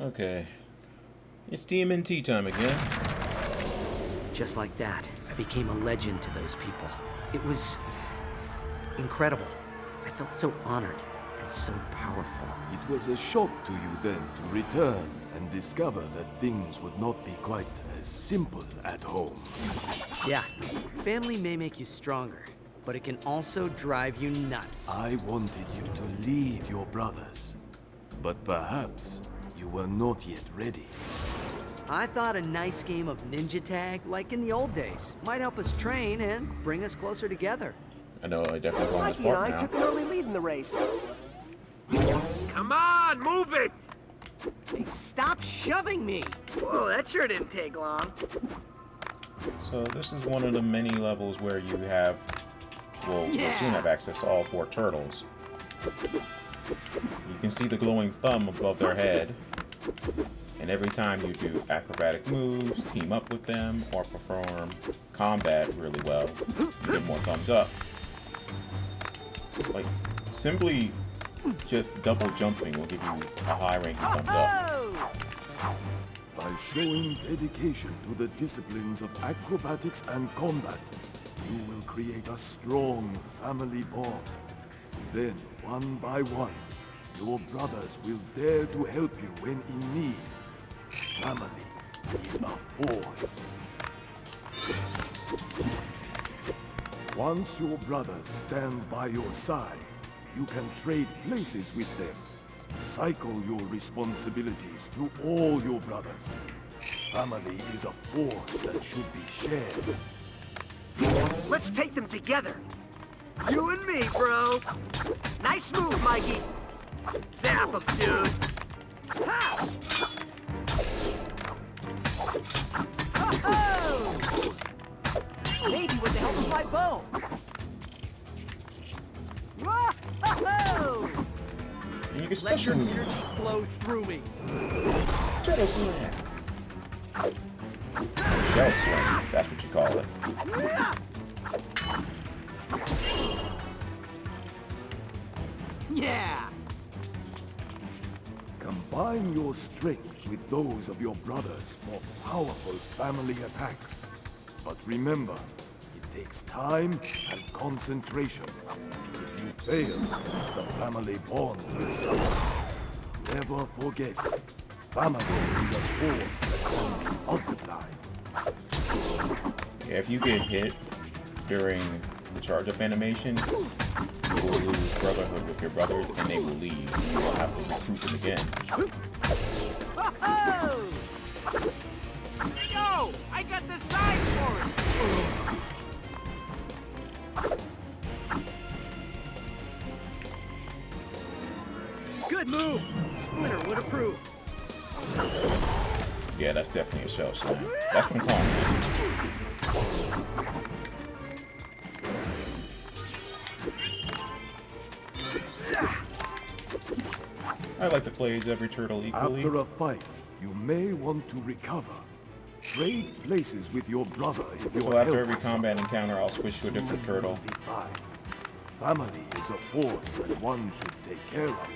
Okay. It's TMNT time again. Just like that, I became a legend to those people. It was incredible. I felt so honored and so powerful. It was a shock to you then to return and discover that things would not be quite as simple at home. Yeah, family may make you stronger, but it can also drive you nuts. I wanted you to leave your brothers, but perhaps you were not yet ready. I thought a nice game of ninja tag, like in the old days, might help us train and bring us closer together. I know I definitely want this Mikey and part I now. took an early lead in the race. Come on, move it! Hey, stop shoving me! Whoa, that sure didn't take long. So this is one of the many levels where you have, well, you'll soon have access to all 4 turtles. You can see the glowing thumb above their head, and every time you do acrobatic moves, team up with them, or perform combat really well, you get more thumbs up. Like, simply just double jumping will give you a high ranking thumbs up. By showing dedication to the disciplines of acrobatics and combat, you will create a strong family bond. Then, one by one, your brothers will dare to help you when in need. Family is a force. Once your brothers stand by your side, you can trade places with them. Cycle your responsibilities to all your brothers. Family is a force that should be shared. Let's take them together. You and me, bro. Nice move, Mikey. Zap him, dude. Ha! Oh! Maybe with the help of my bow. Whoa! And you can Let your special moves. energy flow through me. Turtle slam. Shell slam, that's what you call it. Yeah! Combine your strength with those of your brothers for powerful family attacks. But remember, it takes time and concentration. If you fail, the family bond will suffer. Never forget, family is a force that can be multiplied. Yeah, if you get hit during the charge-up animation, you will lose brotherhood with your brothers, and they will leave. You will have to recruit them again. Yo, I got the sign for it. Good move! Splinter would approve. Yeah, that's definitely a shell slam. That's from Kong. I like to play as every turtle equally. After a fight, you may want to recover. Trade places with your brother if your So after health every is combat suffering. encounter, I'll switch to a different Soon turtle. you'll be fine. Family is a force that one should take care of.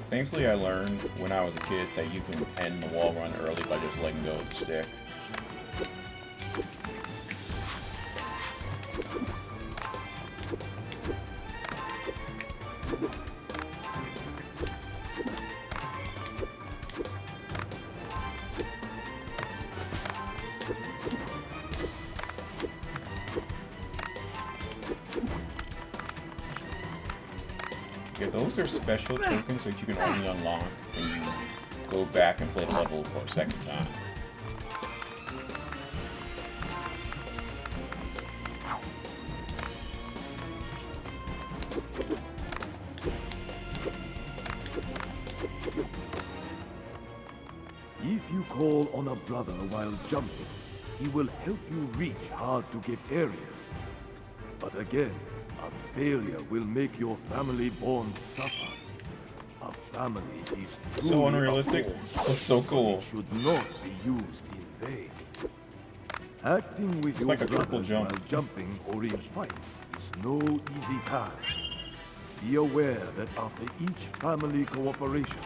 Thankfully, I learned when I was a kid that you can end the wall run early by just letting go of the stick. Yeah, those are special tokens that you can only unlock when you go back and play the level for a second time. If you call on a brother while jumping, he will help you reach hard-to-get areas. But again, a failure will make your family bond suffer. A family is truly So unrealistic. a force, That's so but cool. it should not be used in vain. Acting with your like a triple brothers jump. while jumping or in fights is no easy task. Be aware that after each family cooperation,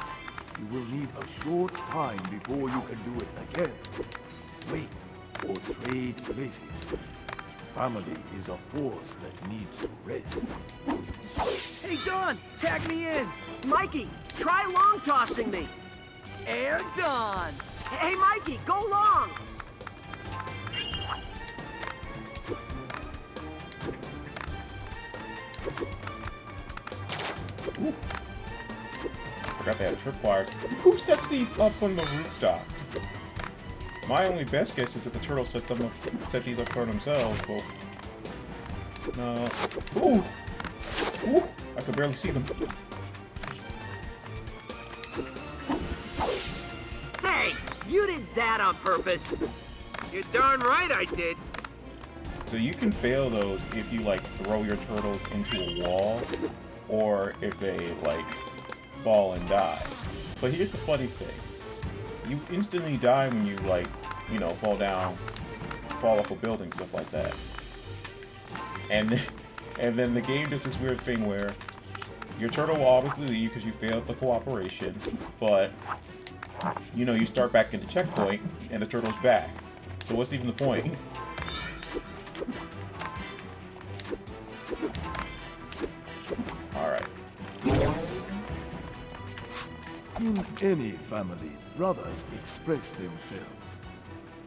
you will need a short time before you can do it again. Wait, or trade places. Family is a force that needs to rest. Hey, Don, tag me in. Mikey, try long tossing me. Air Don. Hey, Mikey, go long. Ooh. Forgot they had tripwires. Who sets these up on the rooftop? My only best guess is that the turtles set these up for themselves, but no. Ooh! Ooh! I could barely see them. Hey, you did that on purpose. You're darn right I did. So you can fail those if you like throw your turtles into a wall, or if they like fall and die. But here's the funny thing. You instantly die when you like, you know, fall off a building, stuff like that. And then the game does this weird thing where your turtle will obviously leave because you failed the cooperation, but you know, you start back in the checkpoint and the turtle's back. So what's even the point? Alright. In any family, brothers express themselves.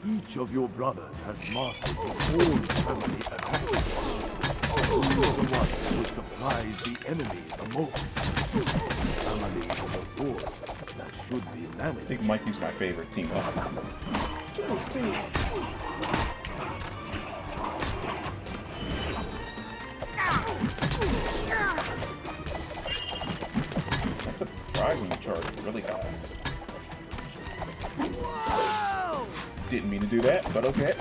Each of your brothers has mastered his own family attack. Who is the one who supplies the enemy the most? Family is a force that should be managed. I think Mikey's my favorite team up. That's surprisingly charged really fast. Whoa! Didn't mean to do that, but okay.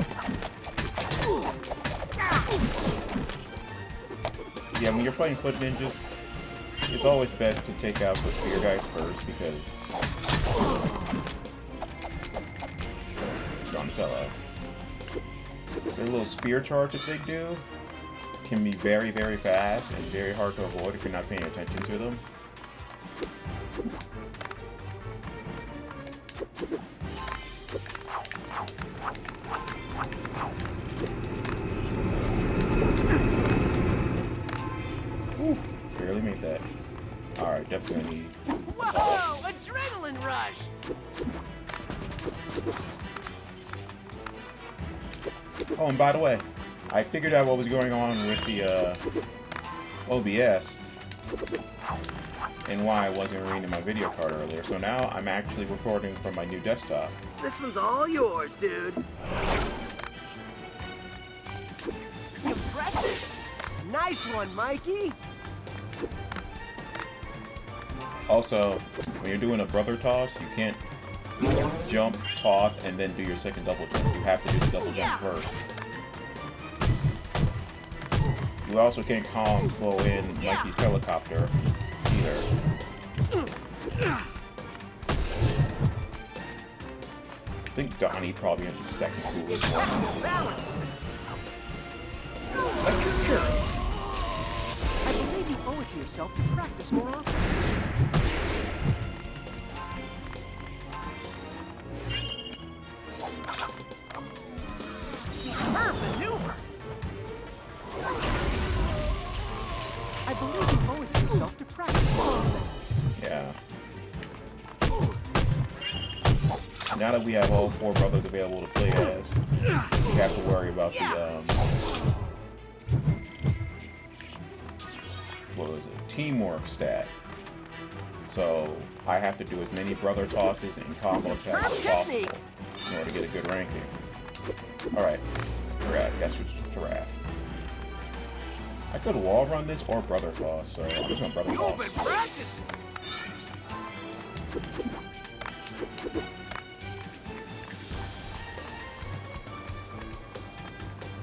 Yeah, when you're fighting foot ninjas, it's always best to take out the spear guys first because their little spear charge that they do can be very, very fast and very hard to avoid if you're not paying attention to them. Whew, barely made that. Alright, definitely need... Whoa! Adrenaline rush! Oh, and by the way, I figured out what was going on with the OBS and why I wasn't reading my video card earlier. So now I'm actually recording from my new desktop. This one's all yours, dude. Impressive! Nice one, Mikey! Also, when you're doing a brother toss, you can't jump, toss, and then do your second double jump. You have to do the double jump first. You also can't combo in Mikey's helicopter either. I think Donnie probably has the second coolest one. Balance! I believe you owe it to yourself to practice more often. Superb maneuver! I believe you owe it to yourself to practice more often. Yeah. Now that we have all four brothers available to play as, we have to worry about the, what was it? Teamwork stat. So, I have to do as many brother tosses and combo attacks as possible in order to get a good ranking. Alright. That's just Raph. I could wall run this or brother toss, so I'm just gonna brother toss. You've been practicing!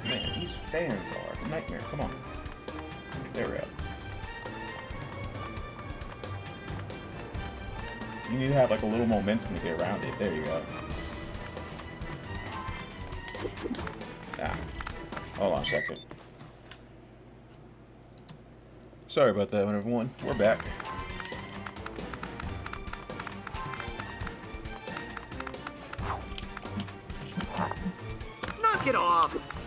Man, these fans are a nightmare. Come on. There we go. You need to have like a little momentum to get around it. There you go. Ah, hold on a second. Sorry about that, everyone. We're back. Knock it off!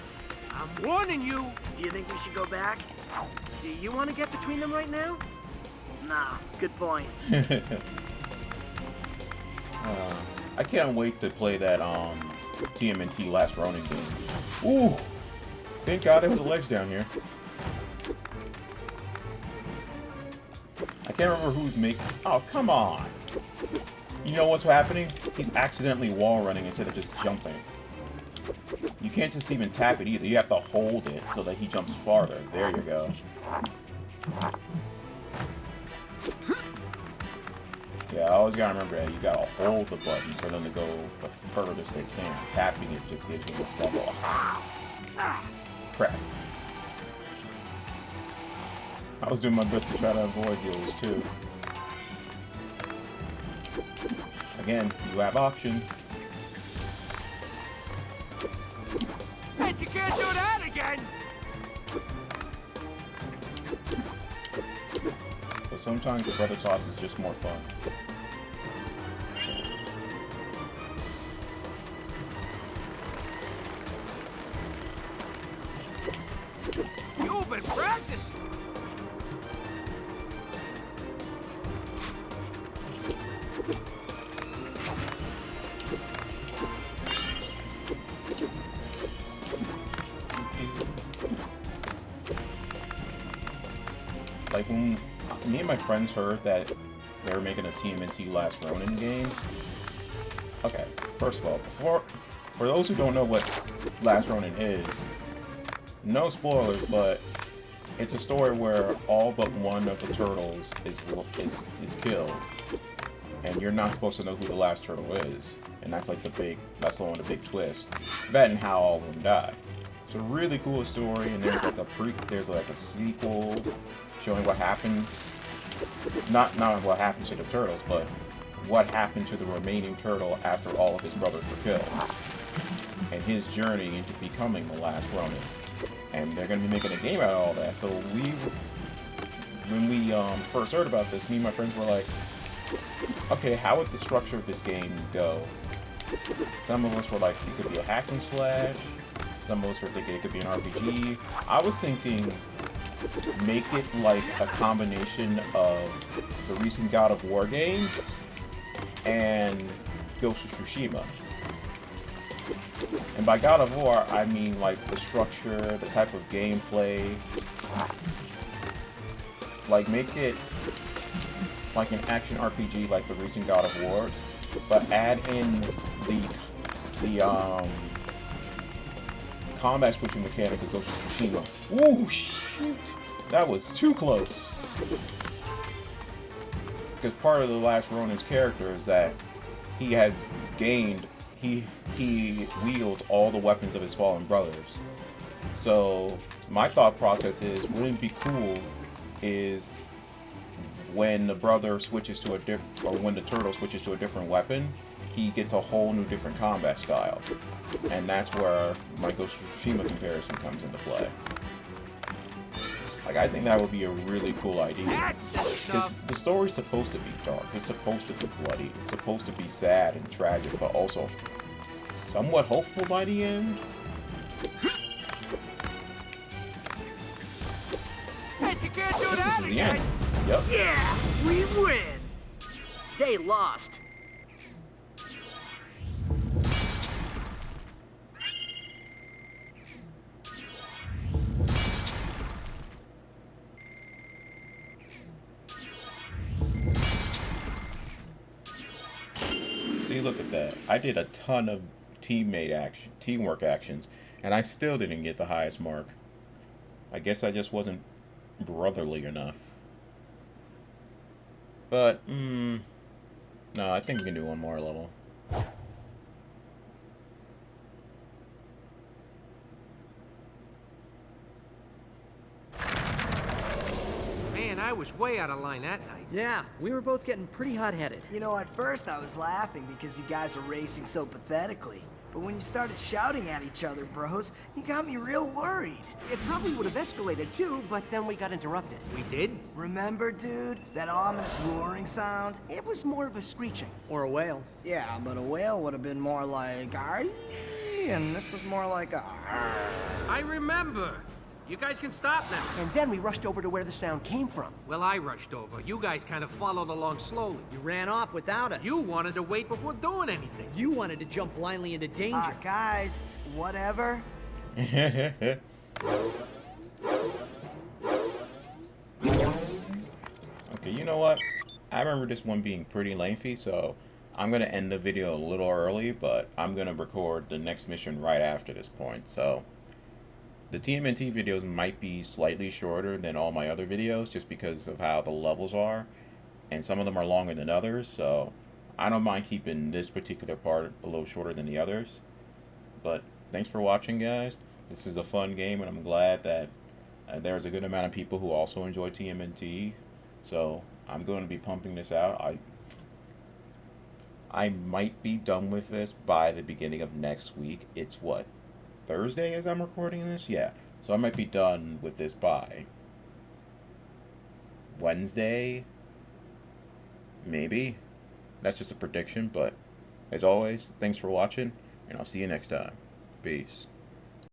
I'm warning you. Do you think we should go back? Do you want to get between them right now? Nah, good point. I can't wait to play that TMNT Last Ronin game. Ooh! Thank God there was a ledge down here. I can't remember who's making... Oh, come on! You know what's happening? He's accidentally wall running instead of just jumping. You can't just even tap it either. You have to hold it so that he jumps farther. There you go. Yeah, I always gotta remember that. You gotta hold the button for them to go the furthest they can. Tapping it just gives you this double. Crap. I was doing my best to try to avoid those too. Again, you have options. Bet you can't do that again. But sometimes the brother toss is just more fun. You've been practicing. Like when me and my friends heard that they were making a TMNT Last Ronin game. Okay, first of all, for those who don't know what Last Ronin is, no spoilers, but it's a story where all but one of the turtles is killed, and you're not supposed to know who the last turtle is, and that's like that's the one of the big twist. That and how all of them die. It's a really cool story, and there's like a sequel showing what happens, not what happens to the turtles, but what happened to the remaining turtle after all of his brothers were killed, and his journey into becoming the last Ronin. And they're going to be making a game out of all that. So when we first heard about this, me and my friends were like, okay, how would the structure of this game go? Some of us were like, it could be a hack and slash. Some of us were thinking it could be an RPG. I was thinking, make it like a combination of the recent God of War games and Ghost of Tsushima. And by God of War, I mean like the structure, the type of gameplay. Like make it like an action RPG like the recent God of War, but add in the combat switching mechanic of Ghost of Tsushima. Ooh, shoot! That was too close. Because part of the Last Ronin's character is that he has gained, he wields all the weapons of his fallen brothers. So my thought process is, wouldn't it be cool is when the brother switches to when the turtle switches to a different weapon, he gets a whole new different combat style. And that's where my Ghost of Tsushima comparison comes into play. Like, I think that would be a really cool idea. Because the story's supposed to be dark, it's supposed to be bloody, it's supposed to be sad and tragic, but also somewhat hopeful by the end. Bet you can't do This that is the again. end. Yep. Yeah, we win! They lost. See, look at that. I did a ton of teamwork actions, and I still didn't get the highest mark. I guess I just wasn't brotherly enough. But, no, I think we can do one more level. Man, I was way out of line that night. Yeah, we were both getting pretty hot-headed. You know, at first I was laughing because you guys were racing so pathetically. But when you started shouting at each other, bros, you got me real worried. It probably would have escalated too, but then we got interrupted. We did? Remember, dude, that ominous roaring sound? It was more of a screeching. Or a whale. Yeah, but a whale would have been more like, "Aye," and this was more like a, "Arr." I remember. You guys can stop now. And then we rushed over to where the sound came from. Well, I rushed over. You guys kind of followed along slowly. You ran off without us. You wanted to wait before doing anything. You wanted to jump blindly into danger. Guys, whatever. Okay, you know what? I remember this one being pretty lengthy, so I'm going to end the video a little early, but I'm going to record the next mission right after this point, so the TMNT videos might be slightly shorter than all my other videos just because of how the levels are, and some of them are longer than others, so I don't mind keeping this particular part a little shorter than the others. But thanks for watching, guys. This is a fun game, and I'm glad that there's a good amount of people who also enjoy TMNT, so I'm going to be pumping this out. I might be done with this by the beginning of next week. It's what, Thursday as I'm recording this? Yeah. So I might be done with this by Wednesday. Maybe. That's just a prediction, but as always, thanks for watching, and I'll see you next time. Peace.